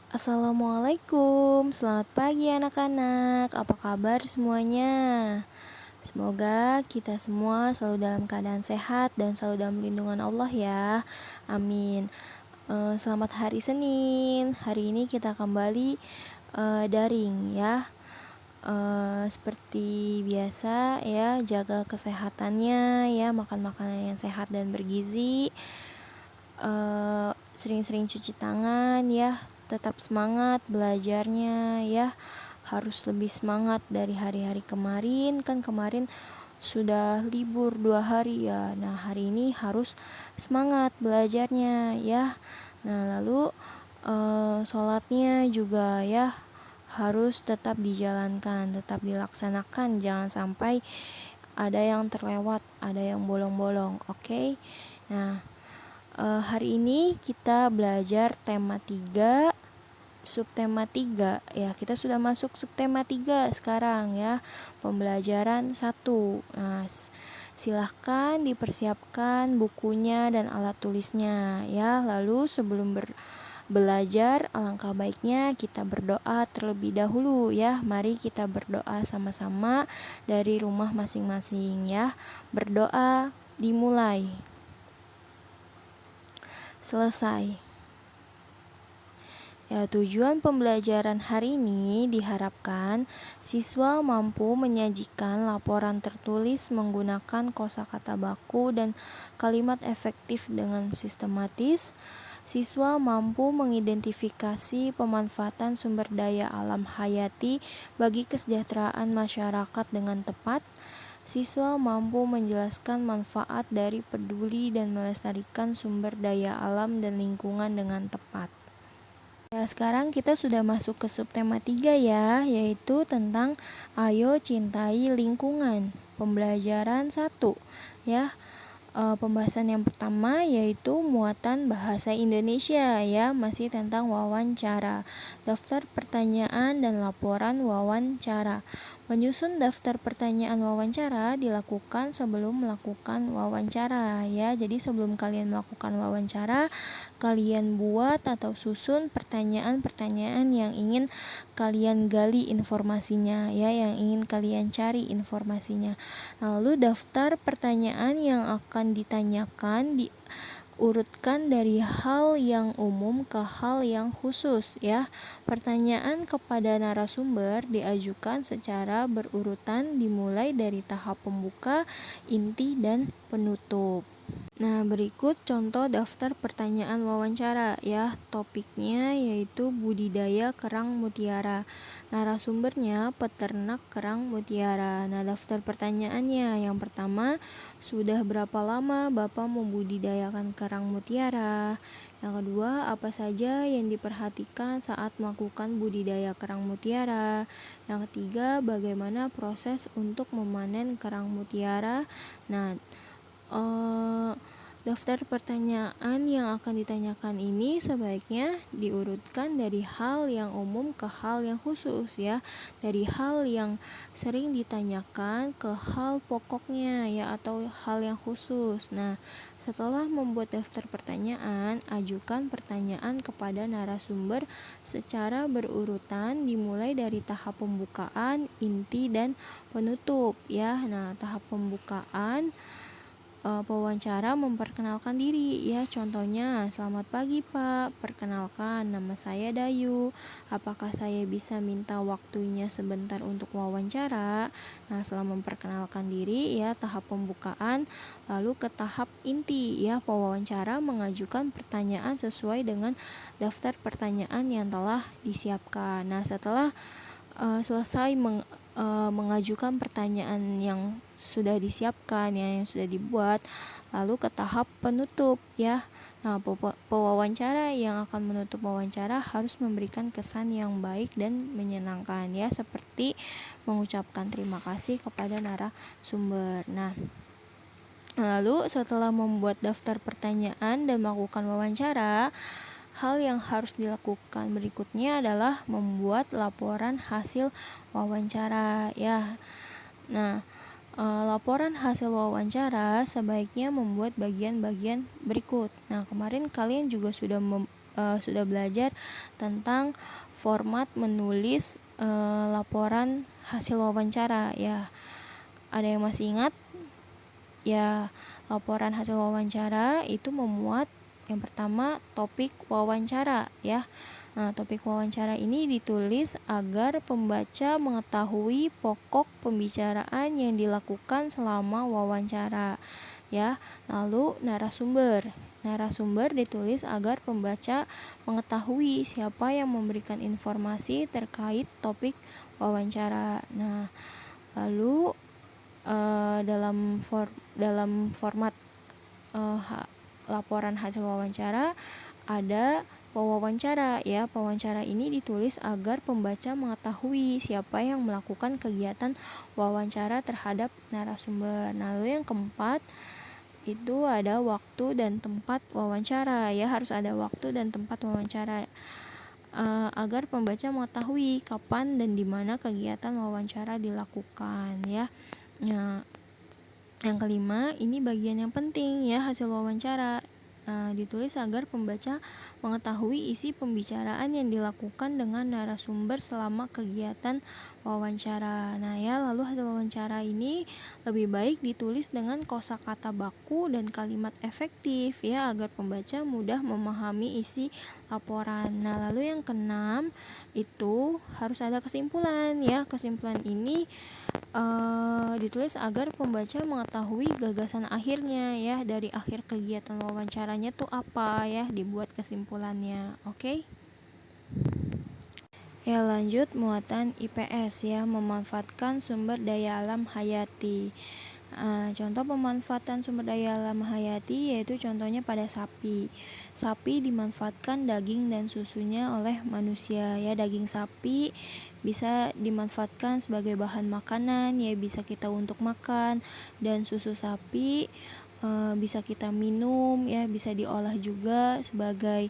Assalamualaikum, selamat pagi anak-anak. Apa kabar semuanya? Semoga kita semua selalu dalam keadaan sehat dan selalu dalam lindungan Allah ya. Amin. Selamat hari Senin. Hari ini kita kembali daring ya. Seperti biasa ya, jaga kesehatannya ya, makan makanan yang sehat dan bergizi. Sering-sering cuci tangan ya, tetap semangat belajarnya ya, harus lebih semangat dari hari-hari kemarin. Kan kemarin sudah libur 2 hari ya, nah hari ini harus semangat belajarnya ya. Nah lalu sholatnya juga ya harus tetap dijalankan, tetap dilaksanakan, jangan sampai ada yang terlewat, ada yang bolong-bolong. Oke. Nah, hari ini kita belajar tema 3, subtema 3 ya. Kita sudah masuk subtema 3 sekarang ya. Pembelajaran 1. Nah, silahkan dipersiapkan bukunya dan alat tulisnya ya. Lalu sebelum belajar, alangkah baiknya kita berdoa terlebih dahulu ya. Mari kita berdoa sama-sama dari rumah masing-masing ya. Berdoa dimulai. Selesai. Ya, tujuan pembelajaran hari ini diharapkan siswa mampu menyajikan laporan tertulis menggunakan kosakata baku dan kalimat efektif dengan sistematis. Siswa mampu mengidentifikasi pemanfaatan sumber daya alam hayati bagi kesejahteraan masyarakat dengan tepat. Siswa mampu menjelaskan manfaat dari peduli dan melestarikan sumber daya alam dan lingkungan dengan tepat. Ya, sekarang kita sudah masuk ke subtema 3 ya, yaitu tentang ayo cintai lingkungan. Pembelajaran 1 ya. Pembahasan yang pertama yaitu muatan bahasa Indonesia ya, masih tentang wawancara, daftar pertanyaan dan laporan wawancara. Menyusun daftar pertanyaan wawancara dilakukan sebelum melakukan wawancara ya. Jadi sebelum kalian melakukan wawancara, kalian buat atau susun pertanyaan-pertanyaan yang ingin kalian gali informasinya ya, yang ingin kalian cari informasinya. Lalu daftar pertanyaan yang akan ditanyakan diurutkan dari hal yang umum ke hal yang khusus ya. Pertanyaan kepada narasumber diajukan secara berurutan dimulai dari tahap pembuka, inti, dan penutup. Nah, berikut contoh daftar pertanyaan wawancara ya. Topiknya yaitu budidaya kerang mutiara. Narasumbernya peternak kerang mutiara. Nah, daftar pertanyaannya yang pertama, sudah berapa lama Bapak membudidayakan kerang mutiara? Yang kedua, apa saja yang diperhatikan saat melakukan budidaya kerang mutiara? Yang ketiga, bagaimana proses untuk memanen kerang mutiara? Nah, daftar pertanyaan yang akan ditanyakan ini sebaiknya diurutkan dari hal yang umum ke hal yang khusus ya, dari hal yang sering ditanyakan ke hal pokoknya ya, atau hal yang khusus. Nah, setelah membuat daftar pertanyaan, ajukan pertanyaan kepada narasumber secara berurutan dimulai dari tahap pembukaan, inti, dan penutup ya. Nah, tahap pembukaan, pewawancara memperkenalkan diri ya. Contohnya, selamat pagi Pak, perkenalkan nama saya Dayu, apakah saya bisa minta waktunya sebentar untuk wawancara? Nah, setelah memperkenalkan diri ya, tahap pembukaan, lalu ke tahap inti ya, pewawancara mengajukan pertanyaan sesuai dengan daftar pertanyaan yang telah disiapkan. Nah, setelah selesai mengajukan pertanyaan yang sudah disiapkan ya, yang sudah dibuat, lalu ke tahap penutup ya. Nah, pewawancara yang akan menutup wawancara harus memberikan kesan yang baik dan menyenangkan ya, seperti mengucapkan terima kasih kepada narasumber. Nah, lalu setelah membuat daftar pertanyaan dan melakukan wawancara, hal yang harus dilakukan berikutnya adalah membuat laporan hasil wawancara ya. Nah, laporan hasil wawancara sebaiknya membuat bagian-bagian berikut. Nah, kemarin kalian juga sudah sudah belajar tentang format menulis laporan hasil wawancara ya. Ada yang masih ingat? Ya, laporan hasil wawancara itu memuat yang pertama topik wawancara ya. Nah, topik wawancara ini ditulis agar pembaca mengetahui pokok pembicaraan yang dilakukan selama wawancara ya. Lalu narasumber. Narasumber ditulis agar pembaca mengetahui siapa yang memberikan informasi terkait topik wawancara. Nah, lalu dalam format laporan hasil wawancara ada pewawancara ya. Pewawancara ini ditulis agar pembaca mengetahui siapa yang melakukan kegiatan wawancara terhadap narasumber. Lalu yang keempat itu ada waktu dan tempat wawancara ya. Harus ada waktu dan tempat wawancara agar pembaca mengetahui kapan dan di mana kegiatan wawancara dilakukan ya. Nah, yang kelima, ini bagian yang penting ya, hasil wawancara. Ditulis agar pembaca mengetahui isi pembicaraan yang dilakukan dengan narasumber selama kegiatan wawancara. Nah ya, lalu hasil wawancara ini lebih baik ditulis dengan kosakata baku dan kalimat efektif ya, agar pembaca mudah memahami isi laporan. Nah, lalu yang keenam itu harus ada kesimpulan ya. Kesimpulan ini ditulis agar pembaca mengetahui gagasan akhirnya ya, dari akhir kegiatan wawancaranya tuh apa ya, dibuat kesimpulannya. Oke? Ya, lanjut muatan IPS ya, memanfaatkan sumber daya alam hayati. Contoh pemanfaatan sumber daya alam hayati yaitu contohnya pada sapi. Sapi dimanfaatkan daging dan susunya oleh manusia ya. Daging sapi bisa dimanfaatkan sebagai bahan makanan ya, bisa kita untuk makan, dan susu sapi bisa kita minum ya, bisa diolah juga sebagai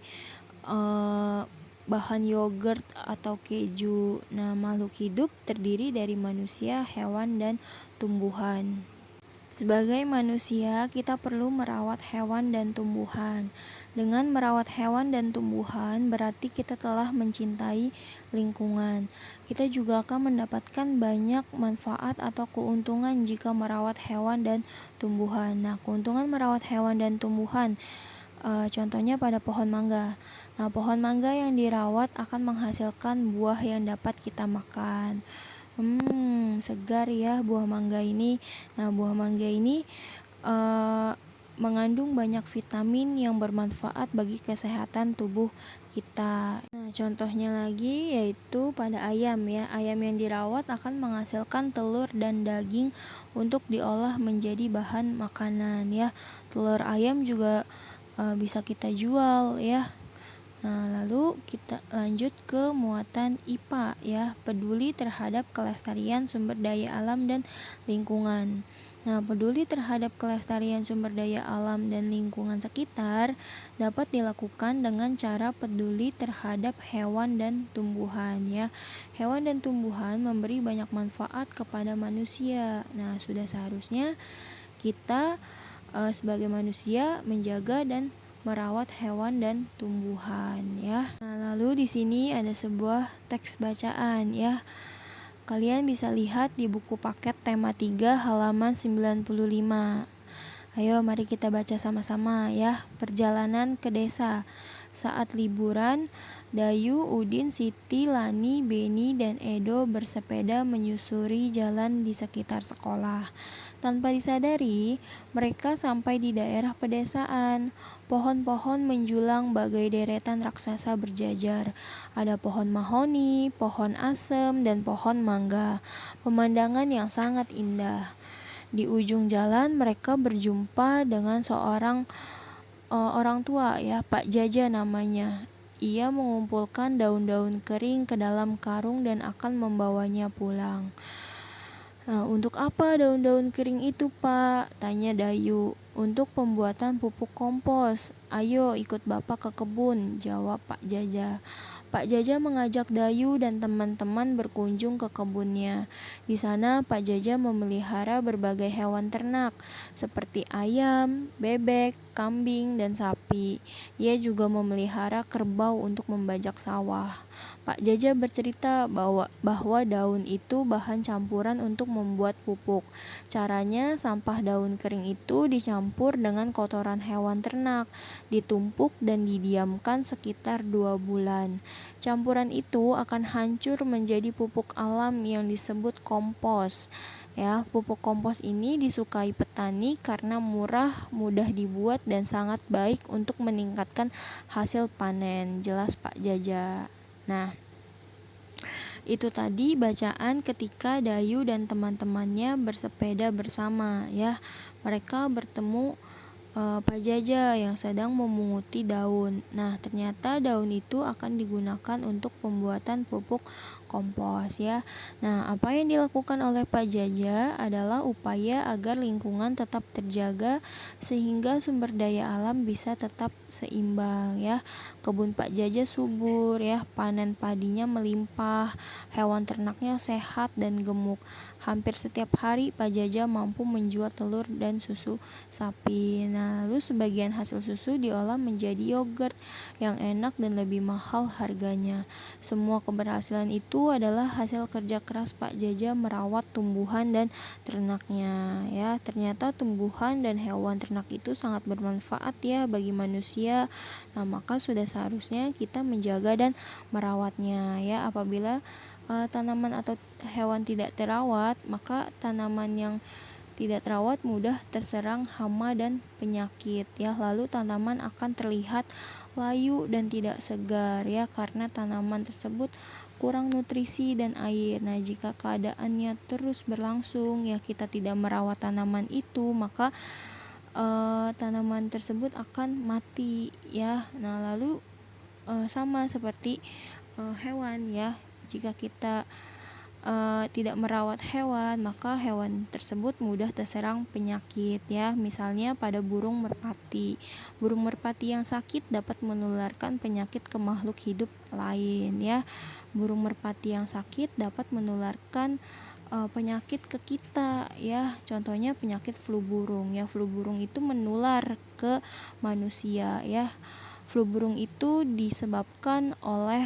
bahan yogurt atau keju. Nah, makhluk hidup terdiri dari manusia, hewan, dan tumbuhan. Sebagai manusia, kita perlu merawat hewan dan tumbuhan. Dengan merawat hewan dan tumbuhan, berarti kita telah mencintai lingkungan. Kita juga akan mendapatkan banyak manfaat atau keuntungan jika merawat hewan dan tumbuhan. Nah, keuntungan merawat hewan dan tumbuhan, contohnya pada pohon mangga. Nah, pohon mangga yang dirawat akan menghasilkan buah yang dapat kita makan. Segar ya buah mangga ini. Nah, buah mangga ini mengandung banyak vitamin yang bermanfaat bagi kesehatan tubuh kita. Nah, contohnya lagi yaitu pada ayam ya. Ayam yang dirawat akan menghasilkan telur dan daging untuk diolah menjadi bahan makanan ya. Telur ayam juga bisa kita jual ya. Nah, lalu kita lanjut ke muatan IPA ya, peduli terhadap kelestarian sumber daya alam dan lingkungan. Nah, peduli terhadap kelestarian sumber daya alam dan lingkungan sekitar dapat dilakukan dengan cara peduli terhadap hewan dan tumbuhan ya. Hewan dan tumbuhan memberi banyak manfaat kepada manusia. Nah, sudah seharusnya kita sebagai manusia menjaga dan merawat hewan dan tumbuhan ya. Nah, lalu di sini ada sebuah teks bacaan ya. Kalian bisa lihat di buku paket tema 3 halaman 95. Ayo mari kita baca sama-sama ya. Perjalanan ke desa. Saat liburan, Dayu, Udin, Siti, Lani, Beni, dan Edo bersepeda menyusuri jalan di sekitar sekolah. Tanpa disadari, mereka sampai di daerah pedesaan. Pohon-pohon menjulang bagai deretan raksasa berjajar. Ada pohon mahoni, pohon asem, dan pohon mangga. Pemandangan yang sangat indah. Di ujung jalan mereka berjumpa dengan seorang orang tua ya, Pak Jaja namanya. Ia mengumpulkan daun-daun kering ke dalam karung dan akan membawanya pulang. Nah, untuk apa daun-daun kering itu, Pak? Tanya Dayu. Untuk pembuatan pupuk kompos. Ayo ikut Bapak ke kebun, jawab Pak Jaja. Pak Jaja mengajak Dayu dan teman-teman berkunjung ke kebunnya. Di sana Pak Jaja memelihara berbagai hewan ternak seperti ayam, bebek, kambing, dan sapi. Ia juga memelihara kerbau untuk membajak sawah. Pak Jaja bercerita bahwa daun itu bahan campuran untuk membuat pupuk. Caranya, sampah daun kering itu dicampur dengan kotoran hewan ternak, ditumpuk dan didiamkan sekitar 2 bulan. Campuran itu akan hancur menjadi pupuk alam yang disebut kompos. Ya, pupuk kompos ini disukai petani karena murah, mudah dibuat, dan sangat baik untuk meningkatkan hasil panen. Jelas Pak Jaja. Nah, itu tadi bacaan ketika Dayu dan teman-temannya bersepeda bersama ya. Mereka bertemu Pak Jaja yang sedang memunguti daun. Nah, ternyata daun itu akan digunakan untuk pembuatan pupuk kompos ya. Nah, apa yang dilakukan oleh Pak Jaja adalah upaya agar lingkungan tetap terjaga sehingga sumber daya alam bisa tetap seimbang ya. Kebun Pak Jaja subur ya, panen padinya melimpah, hewan ternaknya sehat dan gemuk. Hampir setiap hari Pak Jaja mampu menjual telur dan susu sapi. Nah, lalu sebagian hasil susu diolah menjadi yogurt yang enak dan lebih mahal harganya. Semua keberhasilan itu adalah hasil kerja keras Pak Jaja merawat tumbuhan dan ternaknya ya. Ternyata tumbuhan dan hewan ternak itu sangat bermanfaat ya bagi manusia. Nah, maka sudah seharusnya kita menjaga dan merawatnya ya. Apabila tanaman atau hewan tidak terawat, maka tanaman yang tidak terawat mudah terserang hama dan penyakit ya. Lalu tanaman akan terlihat layu dan tidak segar ya karena tanaman tersebut kurang nutrisi dan air. Nah, jika keadaannya terus berlangsung ya, kita tidak merawat tanaman itu, maka tanaman tersebut akan mati ya. Nah, lalu sama seperti hewan ya. Jika kita tidak merawat hewan, maka hewan tersebut mudah terserang penyakit ya. Misalnya pada burung merpati. Burung merpati yang sakit dapat menularkan penyakit ke makhluk hidup lain ya. Burung merpati yang sakit dapat menularkan penyakit ke kita ya. Contohnya penyakit flu burung ya. Flu burung itu menular ke manusia ya. Flu burung itu disebabkan oleh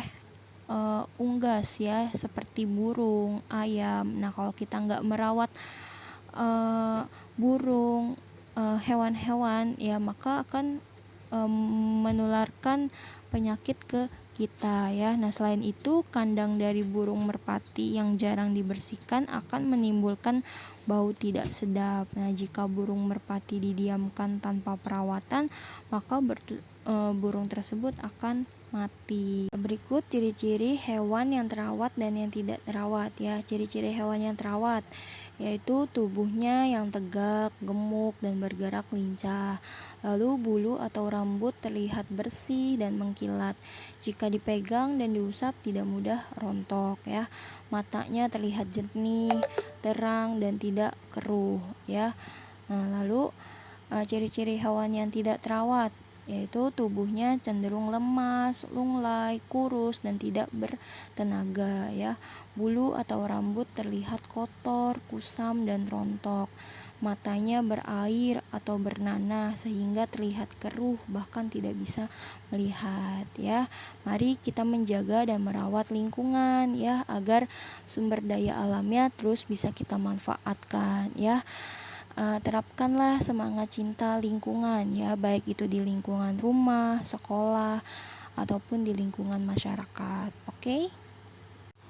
unggas ya, seperti burung, ayam. Nah, kalau kita nggak merawat burung, hewan-hewan ya, maka akan menularkan penyakit ke kita ya. Nah, selain itu kandang dari burung merpati yang jarang dibersihkan akan menimbulkan bau tidak sedap. Nah, jika burung merpati didiamkan tanpa perawatan, maka burung tersebut akan mati. Berikut ciri-ciri hewan yang terawat dan yang tidak terawat ya. Ciri-ciri hewan yang terawat yaitu tubuhnya yang tegak, gemuk, dan bergerak lincah. Lalu bulu atau rambut terlihat bersih dan mengkilat. Jika dipegang dan diusap tidak mudah rontok ya. Matanya terlihat jernih, terang, dan tidak keruh ya. Nah, lalu ciri-ciri hewan yang tidak terawat yaitu tubuhnya cenderung lemas, lunglai, kurus, dan tidak bertenaga ya. Bulu atau rambut terlihat kotor, kusam, dan rontok. Matanya berair atau bernanah sehingga terlihat keruh, bahkan tidak bisa melihat ya. Mari kita menjaga dan merawat lingkungan ya agar sumber daya alamnya terus bisa kita manfaatkan ya. Terapkanlah semangat cinta lingkungan ya, baik itu di lingkungan rumah, sekolah, ataupun di lingkungan masyarakat. Oke?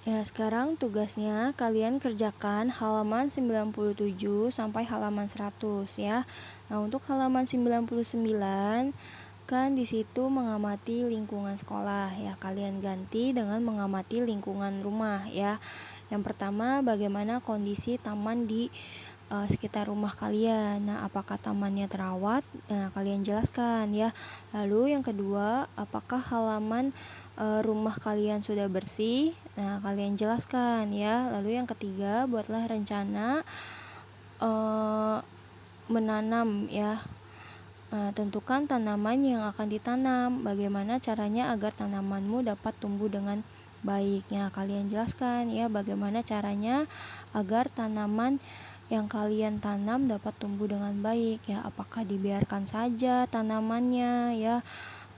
Ya, sekarang tugasnya kalian kerjakan halaman 97 sampai halaman 100 ya. Nah, untuk halaman 99 kan di situ mengamati lingkungan sekolah ya. Kalian ganti dengan mengamati lingkungan rumah ya. Yang pertama, bagaimana kondisi taman di sekitar rumah kalian. Nah, apakah tamannya terawat? Nah, kalian jelaskan ya. Lalu yang kedua, apakah halaman rumah kalian sudah bersih? Nah, kalian jelaskan ya. Lalu yang ketiga, buatlah rencana menanam ya. Tentukan tanaman yang akan ditanam. Bagaimana caranya agar tanamanmu dapat tumbuh dengan baik? Ya, kalian jelaskan ya bagaimana caranya agar tanaman yang kalian tanam dapat tumbuh dengan baik ya. Apakah dibiarkan saja tanamannya ya?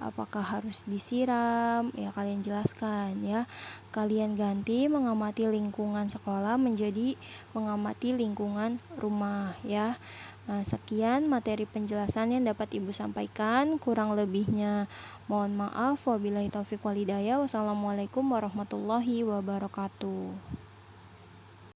Apakah harus disiram? Ya, kalian jelaskan ya. Kalian ganti mengamati lingkungan sekolah menjadi mengamati lingkungan rumah ya. Sekian materi penjelasan yang dapat Ibu sampaikan. Kurang lebihnya mohon maaf. Wabillahi taufiq wal hidayah. Wassalamualaikum warahmatullahi wabarakatuh.